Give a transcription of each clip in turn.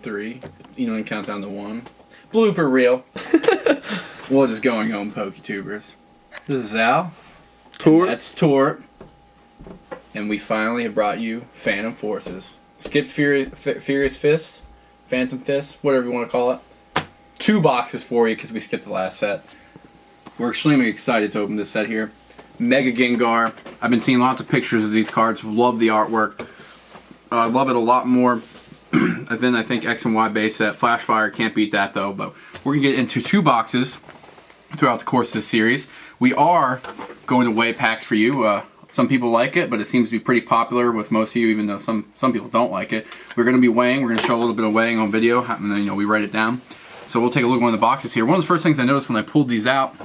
3. You don't count down to 1. Blooper reel. We're just going home, PokeTubers. This is Al. Tort. That's Tort. And we finally have brought you Phantom Forces. Skip Furious Fists, Phantom Fists, whatever you want to call it. 2 boxes for you because we skipped the last set. We're extremely excited to open this set here. Mega Gengar. I've been seeing lots of pictures of these cards. Love the artwork. I love it a lot more than I think X and Y base set. Flashfire can't beat that though. But we're going to get into 2 boxes throughout the course of this series. We are going to weigh packs for you. Some people like it, but it seems to be pretty popular with most of you, even though some people don't like it. We're going to be weighing. We're going to show a little bit of weighing on video, and then we write it down. So we'll take a look at one of the boxes here. One of the first things I noticed when I pulled these out,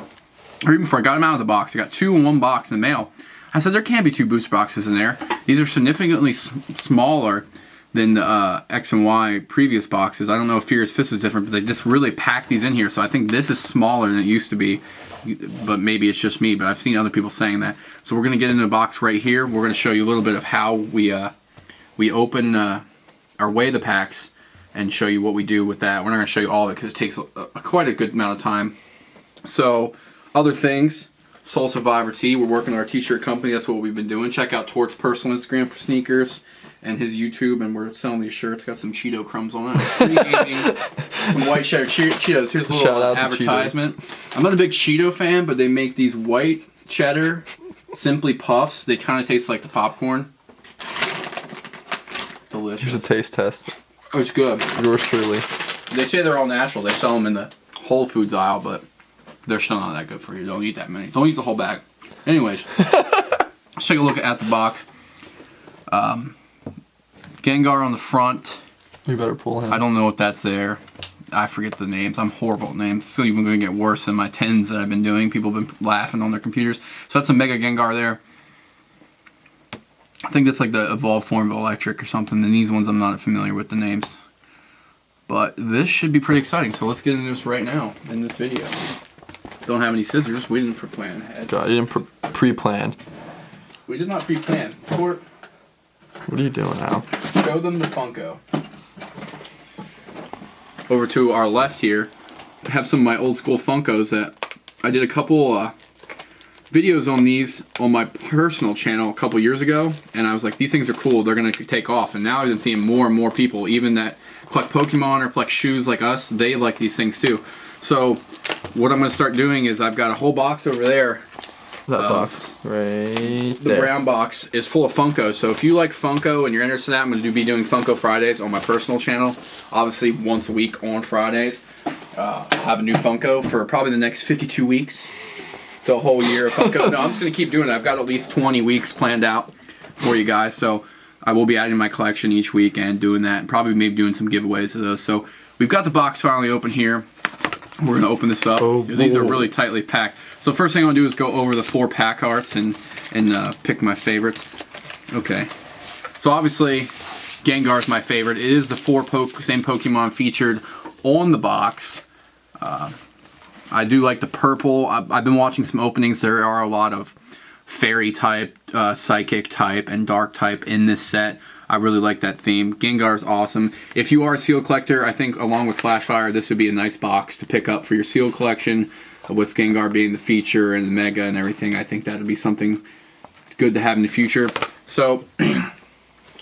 or even before I got them out of the box, I got 2 in one box in the mail. I said there can't be 2 booster boxes in there. These are significantly smaller than the X and Y previous boxes. I don't know if Furious Fist was different, but they just really packed these in here. So I think this is smaller than it used to be. But maybe it's just me, but I've seen other people saying that. So we're going to get into the box right here. We're going to show you a little bit of how we open or weigh the packs and show you what we do with that. We're not going to show you all of it because it takes quite a good amount of time. So other things, Soul Survivor Tee. We're working on our t-shirt company. That's what we've been doing. Check out Tort's personal Instagram for sneakers and his YouTube, and we're selling these shirts. Got some Cheeto crumbs on it. Pre-gaming, some white cheddar Cheetos. Here's a little advertisement. I'm not a big Cheeto fan, but they make these white cheddar Simply Puffs. They kind of taste like the popcorn. Delicious. Here's a taste test. Oh, it's good. Yours truly. They say they're all natural. They sell them in the Whole Foods aisle, but they're still not that good for you. Don't eat that many. Don't eat the whole bag. Anyways, let's take a look at the box. Gengar on the front. You better pull him. I don't know what that's there. I forget the names. I'm horrible at names. It's even going to get worse than my 10s that I've been doing. People have been laughing on their computers. So that's a Mega Gengar there. I think that's like the evolved form of Electric or something. And these ones I'm not familiar with the names. But this should be pretty exciting. So let's get into this right now in this video. Don't have any scissors. We didn't pre-plan ahead. God, you didn't pre-plan. We did not pre-plan. Court. What are you doing now? Show them the Funko. Over to our left here, I have some of my old school Funkos that I did a couple videos on these on my personal channel a couple years ago, and I was like, these things are cool, they're gonna take off. And now I've been seeing more and more people, even that collect Pokemon or collect shoes like us, they like these things too. So what I'm gonna start doing is I've got a whole box over there. That box right there. The brown box is full of Funko. So if you like Funko and you're interested in that, I'm going to be doing Funko Fridays on my personal channel. Obviously once a week on Fridays. I'll have a new Funko for probably the next 52 weeks. So a whole year of Funko. No, I'm just going to keep doing it. I've got at least 20 weeks planned out for you guys. So I will be adding my collection each week and doing that. And probably maybe doing some giveaways of those. So we've got the box finally open here. We're going to open this up. Oh, these are really tightly packed. So first thing I'll do is go over the 4 pack arts and pick my favorites. Okay. So obviously, Gengar's my favorite. It is the same Pokemon featured on the box. I do like the purple. I've been watching some openings. There are a lot of fairy type, psychic type, and dark type in this set. I really like that theme. Gengar's awesome. If you are a seal collector, I think along with Flashfire, this would be a nice box to pick up for your seal collection. With Gengar being the feature and the Mega and everything, I think that would be something good to have in the future. So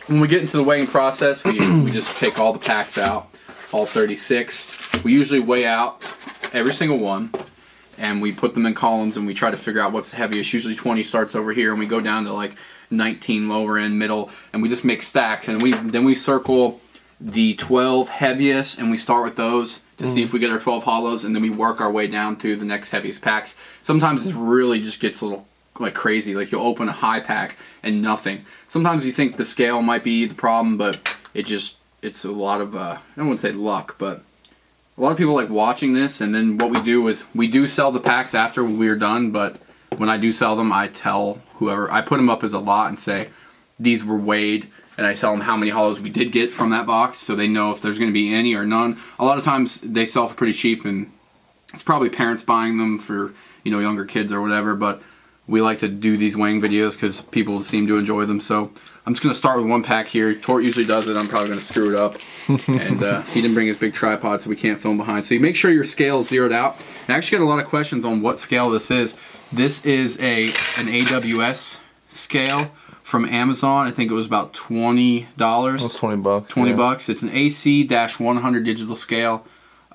when we get into the weighing process, we just take all the packs out, all 36. We usually weigh out every single one, and we put them in columns, and we try to figure out what's the heaviest. Usually 20 starts over here, and we go down to like 19 lower end, middle, and we just make stacks. And then we circle the 12 heaviest, and we start with those to see if we get our 12 hollows, and then we work our way down through the next heaviest packs. Sometimes it really just gets a little like crazy. Like you'll open a high pack and nothing. Sometimes you think the scale might be the problem, but it's a lot of I don't want to say luck, but a lot of people like watching this. And then what we do is we do sell the packs after we're done, but when I do sell them, I tell whoever, I put them up as a lot and say these were weighed, and I tell them how many hollows we did get from that box, so they know if there's going to be any or none. A lot of times they sell for pretty cheap, and it's probably parents buying them for, you know, younger kids or whatever, but we like to do these weighing videos because people seem to enjoy them. So I'm just going to start with one pack here. Tort usually does it. I'm probably going to screw it up. And he didn't bring his big tripod, so we can't film behind. So you make sure your scale is zeroed out. And I actually got a lot of questions on what scale this is. This is an AWS scale from Amazon. I think it was about $20. That's $20. 20 bucks. It's an AC-100 digital scale.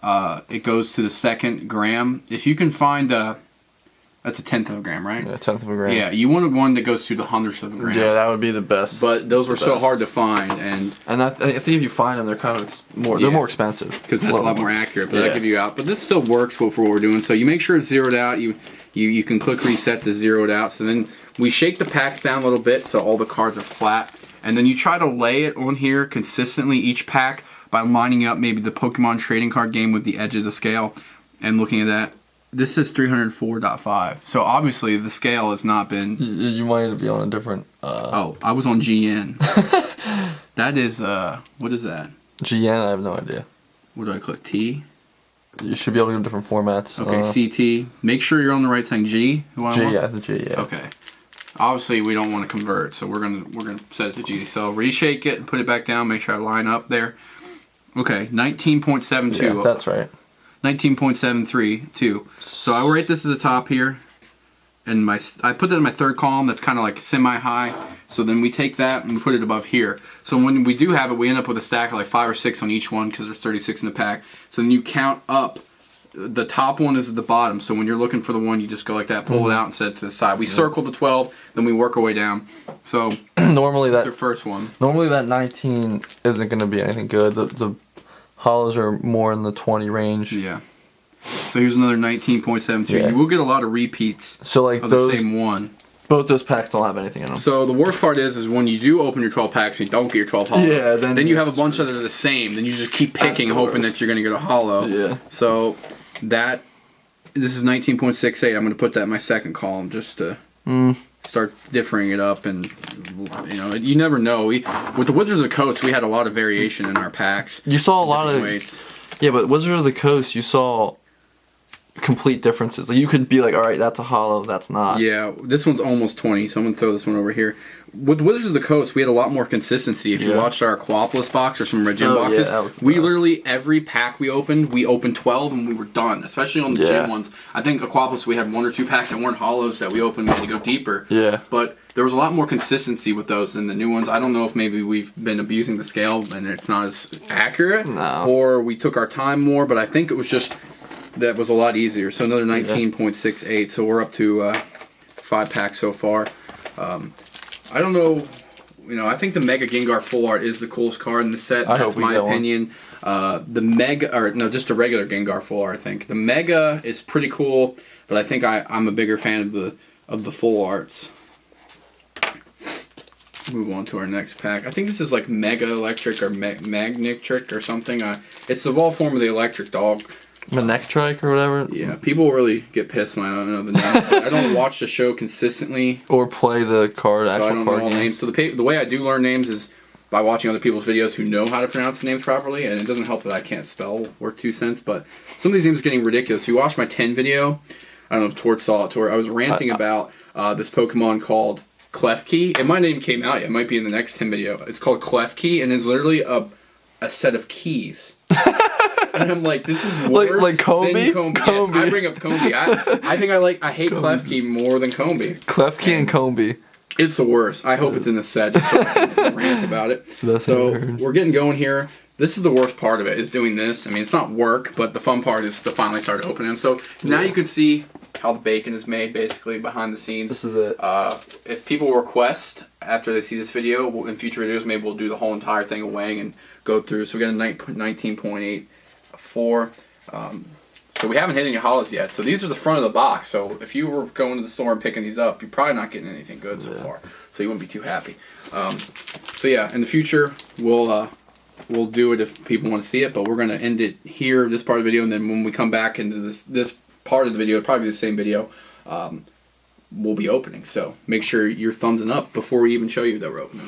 It goes to the second gram. If you can find that's a tenth of a gram, right? Yeah, tenth of a gram. Yeah, you want one that goes to the hundredth of a gram. Yeah, that would be the best. But those were so hard to find, and I think if you find them, they're kind of more. They're more expensive because that's a lot more accurate. But that give you out. But this still works for what we're doing. So you make sure it's zeroed out. You can click reset to zero it out. So then we shake the packs down a little bit so all the cards are flat, and then you try to lay it on here consistently each pack by lining up maybe the Pokemon trading card game with the edge of the scale and looking at that. This is 304.5. So obviously the scale has not been. You might be on a different. Oh, I was on GN. That is what is that? GN, I have no idea. What do I click? T. You should be able to do different formats. Okay, CT. Make sure you're on the right thing. G. Yeah, the G. Yeah. Okay. Obviously we don't want to convert, so we're gonna set it to G. So reshake it and put it back down. Make sure I line up there. Okay, 19.72. Yeah, that's right. 19.732. So I will rate this at the top here, and I put that in my third column. That's kind of like semi-high. So then we take that and we put it above here. So when we do have it, we end up with a stack of like 5 or 6 on each one because there's 36 in the pack. So then you count up. The top one is at the bottom. So when you're looking for the one, you just go like that, pull it out, and set it to the side. We circle the 12, then we work our way down. So normally that's your first one. Normally that 19 isn't going to be anything good. The hollows are more in the 20 range. Yeah. So here's another 19.72. Yeah. You will get a lot of repeats of the same one. Both those packs don't have anything in them. So the worst part is when you do open your 12 packs and you don't get your 12 hollows. Yeah, then you have a bunch that are the same. Then you just keep picking, hoping that you're going to get a hollow. Yeah. So this is 19.68. I'm going to put that in my second column just to start differing it up. And you never know. With the Wizards of the Coast, we had a lot of variation in our packs. You saw a lot of weights. Yeah, but Wizards of the Coast, you saw complete differences. Like you could be like, all right, that's a hollow, that's not. Yeah, this one's almost 20, so I'm gonna throw this one over here. With Wizards of the Coast, we had a lot more consistency. If you watched our Aquapolis box or some Red Gym boxes, we literally every pack we opened 12 and we were done. Especially on the gym ones. I think Aquapolis we had 1 or 2 packs that weren't hollows that we opened to go deeper. Yeah. But there was a lot more consistency with those than the new ones. I don't know if maybe we've been abusing the scale and it's not as accurate, or we took our time more. But I think it was just. That was a lot easier. So another 19.68. So we're up to 5 packs so far. I don't know. I think the Mega Gengar Full Art is the coolest card in the set. That's my opinion. The Mega, or no, just a regular Gengar Full Art. I think the Mega is pretty cool, but I think I'm a bigger fan of the Full Arts. Move on to our next pack. I think this is like Mega Electric or Magnetric or something. It's the evolved form of the Electric Dog. Manectric or whatever. Yeah, people really get pissed when I don't know the name. I don't watch the show consistently or play the card. So I don't know all the names. So the way I do learn names is by watching other people's videos who know how to pronounce the names properly, and it doesn't help that I can't spell worth 2 cents. But some of these names are getting ridiculous. If you watch my 10 video, I don't know if Tort saw it. I was ranting about this Pokemon called Klefki. And my name came out yet. It might be in the next 10 video. It's called Klefki, and it's literally a set of keys. And I'm like, this is worse like Combi? than Combi. Yes, I bring up Combi. I hate Klefki more than Combi. Klefki and Combi. It's the worst. I hope it's in the set just so I can rant about it. So we're getting going here. This is the worst part of it, is doing this. I mean, it's not work, but the fun part is to finally start opening them. So now you can see how the bacon is made, basically, behind the scenes. This is it. If people request, after they see this video, in future videos, maybe we'll do the whole entire thing of weighing and go through. So we got a 19.84. So we haven't hit any hollows yet. So these are the front of the box. So if you were going to the store and picking these up, you're probably not getting anything good so far. So you wouldn't be too happy. So yeah, in the future, we'll do it if people want to see it. But we're going to end it here, this part of the video. And then when we come back into this part of the video, probably the same video, we'll be opening. So make sure you're thumbsing up before we even show you that we're opening.